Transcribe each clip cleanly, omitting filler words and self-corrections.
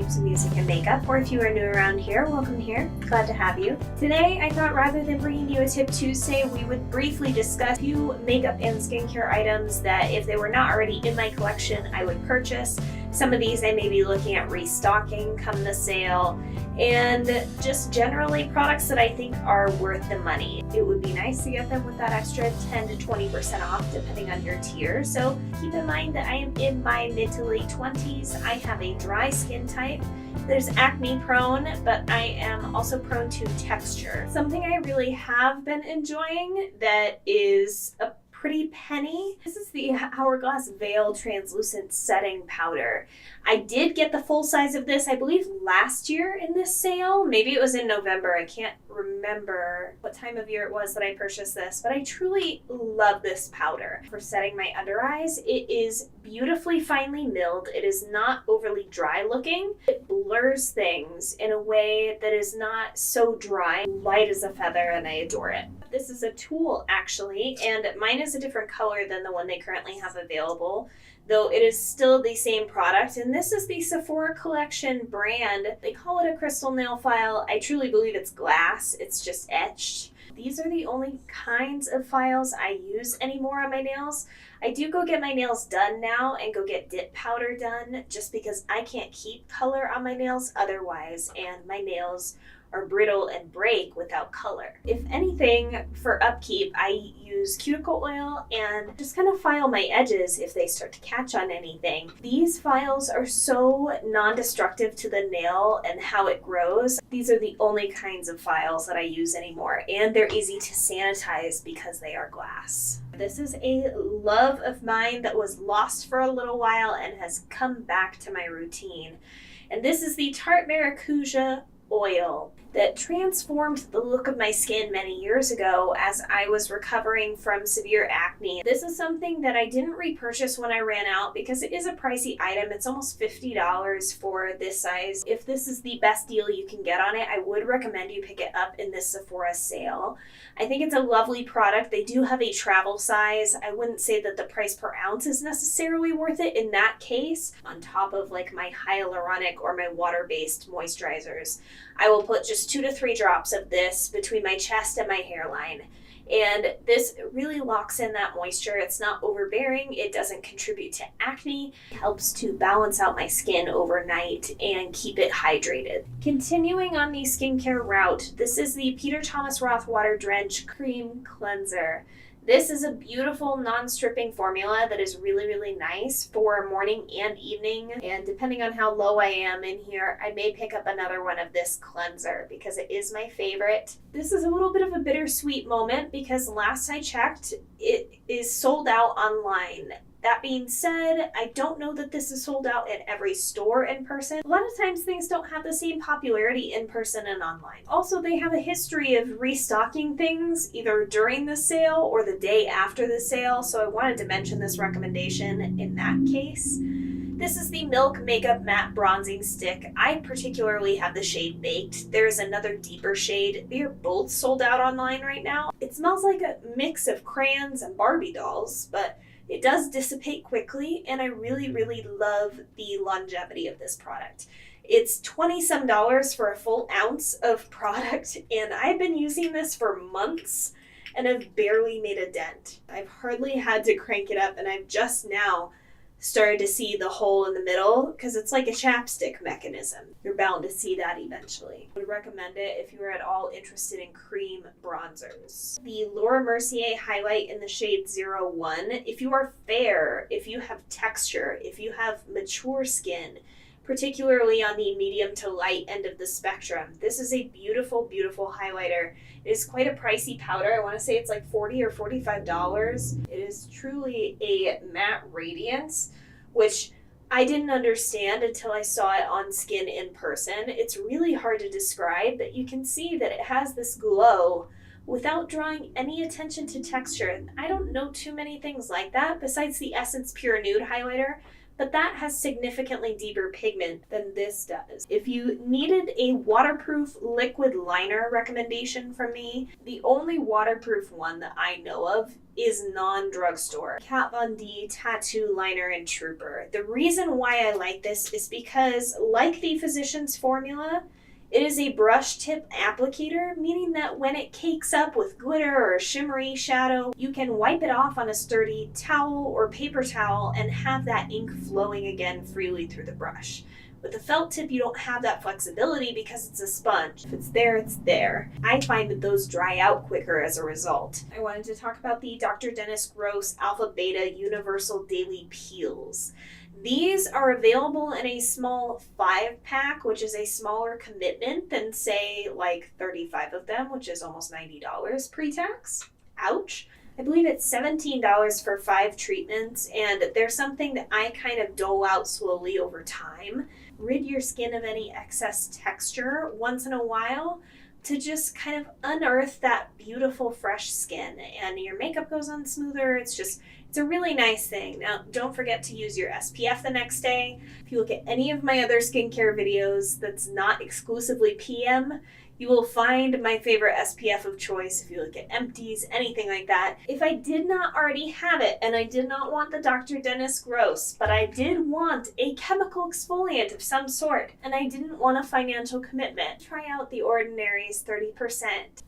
Tips of Music and Makeup, or if you are new around here, welcome here. Glad to have you. Today, I thought rather than bringing you a Tip Tuesday, we would briefly discuss a few makeup and skincare items that if they were not already in my collection, I would purchase. Some of these I may be looking at restocking come the sale, and just generally products that I think are worth the money. It would be nice to get them with that extra 10 to 20% off depending on your tier. So keep in mind that I am in my mid to late 20s. I have a dry skin type. There's acne prone, but I am also prone to texture. Something I really have been enjoying that is a pretty penny. This is the Hourglass Veil Translucent Setting Powder. I did get the full size of this, I believe, last year in this sale. Maybe it was in November. I can't remember what time of year it was that I purchased this, but I truly love this powder for setting my under eyes. It is beautifully finely milled. It is not overly dry looking. It blurs things in a way that is not so dry, light as a feather, and I adore it. This is a tool actually, and mine is a different color than the one they currently have available, though it is still the same product. And this is the Sephora collection brand. They call it a crystal nail file. I truly believe it's glass. It's just etched. These are the only kinds of files I use anymore on my nails. I do go get my nails done now and go get dip powder done just because I can't keep color on my nails otherwise, and my nails are brittle and break without color. If anything, for upkeep, I use cuticle oil and just kind of file my edges if they start to catch on anything. These files are so non-destructive to the nail and how it grows. These are the only kinds of files that I use anymore, and they're easy to sanitize because they are glass. This is a love of mine that was lost for a little while and has come back to my routine. And this is the Tarte Maracuja oil that transformed the look of my skin many years ago as I was recovering from severe acne. This is something that I didn't repurchase when I ran out because it is a pricey item. It's almost $50 for this size. If this is the best deal you can get on it, I would recommend you pick it up in this Sephora sale. I think it's a lovely product. They do have a travel size. I wouldn't say that the price per ounce is necessarily worth it in that case. On top of like my hyaluronic or my water-based moisturizers, I will put just 2 to 3 drops of this between my chest and my hairline. And this really locks in that moisture. It's not overbearing. It doesn't contribute to acne. It helps to balance out my skin overnight and keep it hydrated. Continuing on the skincare route, this is the Peter Thomas Roth Water Drench Cream Cleanser. This is a beautiful non-stripping formula that is really, really nice for morning and evening. And depending on how low I am in here, I may pick up another one of this cleanser because it is my favorite. This is a little bit of a bittersweet moment because last I checked, it is sold out online. That being said, I don't know that this is sold out at every store in person. A lot of times things don't have the same popularity in person and online. Also, they have a history of restocking things either during the sale or the day after the sale, so I wanted to mention this recommendation in that case. This is the Milk Makeup Matte Bronzing Stick. I particularly have the shade Baked. There is another deeper shade. They are both sold out online right now. It smells like a mix of crayons and Barbie dolls, but it does dissipate quickly, and I really, really love the longevity of this product. It's $20-some for a full ounce of product, and I've been using this for months and have barely made a dent. I've hardly had to crank it up, and I've just now started to see the hole in the middle because it's like a chapstick mechanism. You're bound to see that eventually. I would recommend it if you are at all interested in cream bronzers. The Laura Mercier highlight in the shade 01. If you are fair, if you have texture, if you have mature skin, particularly on the medium to light end of the spectrum, this is a beautiful, beautiful highlighter. It is quite a pricey powder. I want to say it's like $40 or $45. It is truly a matte radiance, which I didn't understand until I saw it on skin in person. It's really hard to describe, but you can see that it has this glow without drawing any attention to texture. I don't know too many things like that besides the Essence Pure Nude highlighter, but that has significantly deeper pigment than this does. If you needed a waterproof liquid liner recommendation from me, the only waterproof one that I know of is non-drugstore Kat Von D Tattoo Liner and Trooper. The reason why I like this is because, like the Physicians Formula, it is a brush tip applicator, meaning that when it cakes up with glitter or shimmery shadow, you can wipe it off on a sturdy towel or paper towel and have that ink flowing again freely through the brush. With a felt tip, you don't have that flexibility because it's a sponge. If it's there, it's there. I find that those dry out quicker as a result. I wanted to talk about the Dr. Dennis Gross Alpha Beta Universal Daily Peels. These are available in a small 5-pack, which is a smaller commitment than, say, like 35 of them, which is almost $90 pre-tax. Ouch. I believe it's $17 for 5 treatments, and they're something that I kind of dole out slowly over time. Rid your skin of any excess texture once in a while to just kind of unearth that beautiful fresh skin, and your makeup goes on smoother. It's a really nice thing. Now, don't forget to use your SPF the next day. If you look at any of my other skincare videos that's not exclusively PM, you will find my favorite SPF of choice if you look at empties, anything like that. If I did not already have it, and I did not want the Dr. Dennis Gross, but I did want a chemical exfoliant of some sort, and I didn't want a financial commitment, try out The Ordinary's 30%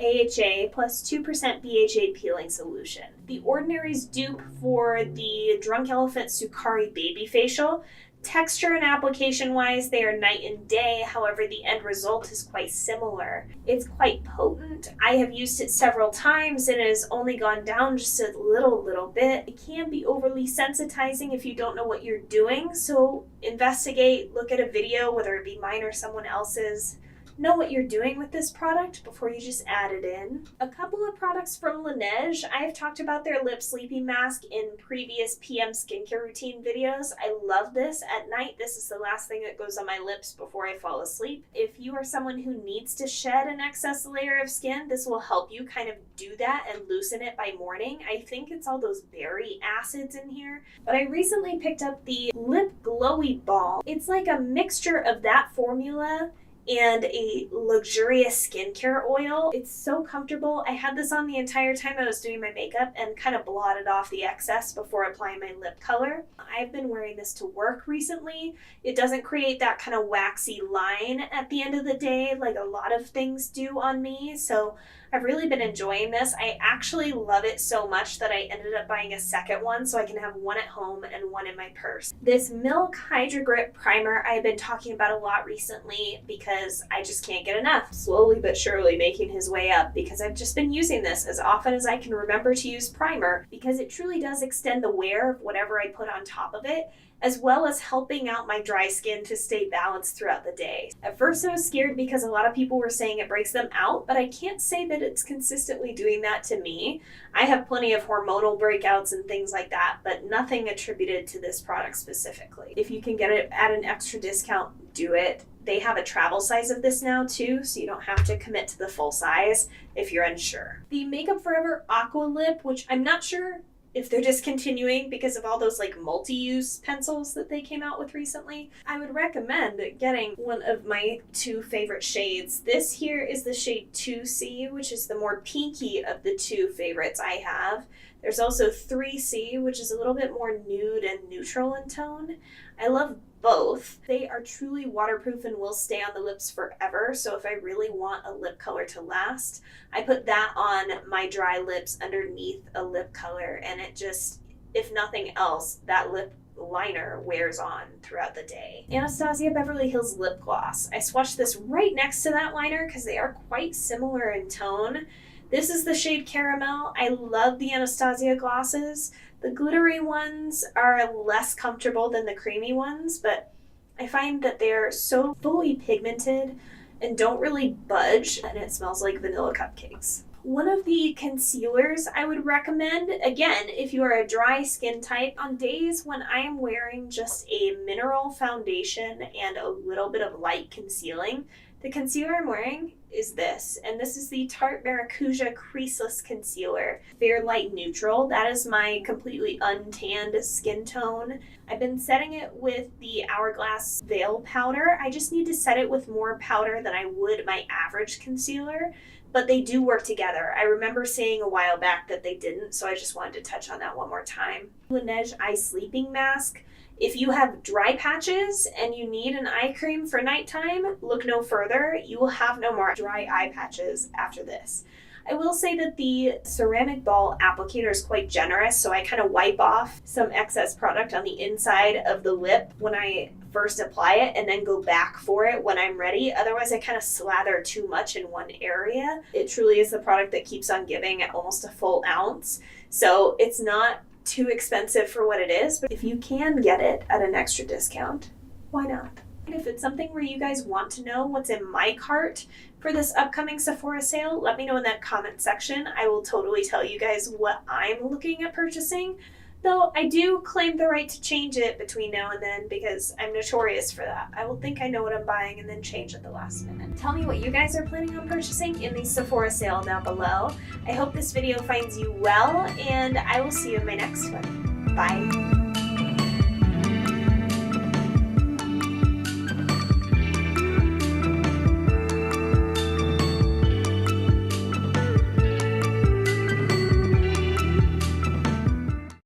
AHA plus 2% BHA peeling solution. The Ordinary's dupe for the Drunk Elephant Sukari Baby Facial. Texture and application wise, they are night and day. However, the end result is quite similar. It's quite potent. I have used it several times and it has only gone down just a little bit. It can be overly sensitizing if you don't know what you're doing. So investigate, look at a video, whether it be mine or someone else's. Know what you're doing with this product before you just add it in. A couple of products from Laneige. I've talked about their lip sleeping mask in previous PM skincare routine videos. I love this at night. This is the last thing that goes on my lips before I fall asleep. If you are someone who needs to shed an excess layer of skin, this will help you kind of do that and loosen it by morning. I think it's all those berry acids in here. But I recently picked up the Lip Glowy Balm. It's like a mixture of that formula and a luxurious skincare oil. It's so comfortable. I had this on the entire time I was doing my makeup and kind of blotted off the excess before applying my lip color. I've been wearing this to work recently. It doesn't create that kind of waxy line at the end of the day like a lot of things do on me, so I've really been enjoying this. I actually love it so much that I ended up buying a second one so I can have one at home and one in my purse. This Milk Hydro Grip Primer I've been talking about a lot recently because I just can't get enough. Slowly but surely making his way up because I've just been using this as often as I can remember to use primer because it truly does extend the wear of whatever I put on top of it, as well as helping out my dry skin to stay balanced throughout the day. At first I was scared because a lot of people were saying it breaks them out, but I can't say that it's consistently doing that to me. I have plenty of hormonal breakouts and things like that, but nothing attributed to this product specifically. If you can get it at an extra discount, do it. They have a travel size of this now too, so you don't have to commit to the full size if you're unsure. The Makeup Forever Aqua Lip, which I'm not sure if they're discontinuing because of all those like multi-use pencils that they came out with recently. I would recommend getting one of my 2 favorite shades. This here is the shade 2C, which is the more pinky of the 2 favorites I have. There's also 3C, which is a little bit more nude and neutral in tone. I love both. They are truly waterproof and will stay on the lips forever, so if I really want a lip color to last, I put that on my dry lips underneath a lip color, and it just, if nothing else, that lip liner wears on throughout the day. Anastasia Beverly Hills Lip Gloss. I swatched this right next to that liner because they are quite similar in tone. This is the shade Caramel. I love the Anastasia glosses. The glittery ones are less comfortable than the creamy ones, but I find that they're so fully pigmented and don't really budge, and it smells like vanilla cupcakes. One of the concealers I would recommend, again, if you are a dry skin type, on days when I am wearing just a mineral foundation and a little bit of light concealing, The concealer I'm wearing is this, and this is the Tarte Maracuja Creaseless Concealer. Fair Light Neutral. That is my completely untanned skin tone. I've been setting it with the Hourglass Veil Powder. I just need to set it with more powder than I would my average concealer, but they do work together. I remember saying a while back that they didn't, so I just wanted to touch on that one more time. Laneige Eye Sleeping Mask. If you have dry patches and you need an eye cream for nighttime, look no further. You will have no more dry eye patches after this. I will say that the ceramic ball applicator is quite generous, so I kind of wipe off some excess product on the inside of the lip when I first apply it and then go back for it when I'm ready. Otherwise, I kind of slather too much in one area. It truly is the product that keeps on giving at almost a full ounce. So it's not too expensive for what it is, but if you can get it at an extra discount, why not? And if it's something where you guys want to know what's in my cart for this upcoming Sephora sale, let me know in that comment section. I will totally tell you guys what I'm looking at purchasing, though I do claim the right to change it between now and then because I'm notorious for that. I will think I know what I'm buying and then change at the last minute. Tell me what you guys are planning on purchasing in the Sephora sale down below. I hope this video finds you well, and I will see you in my next one. Bye.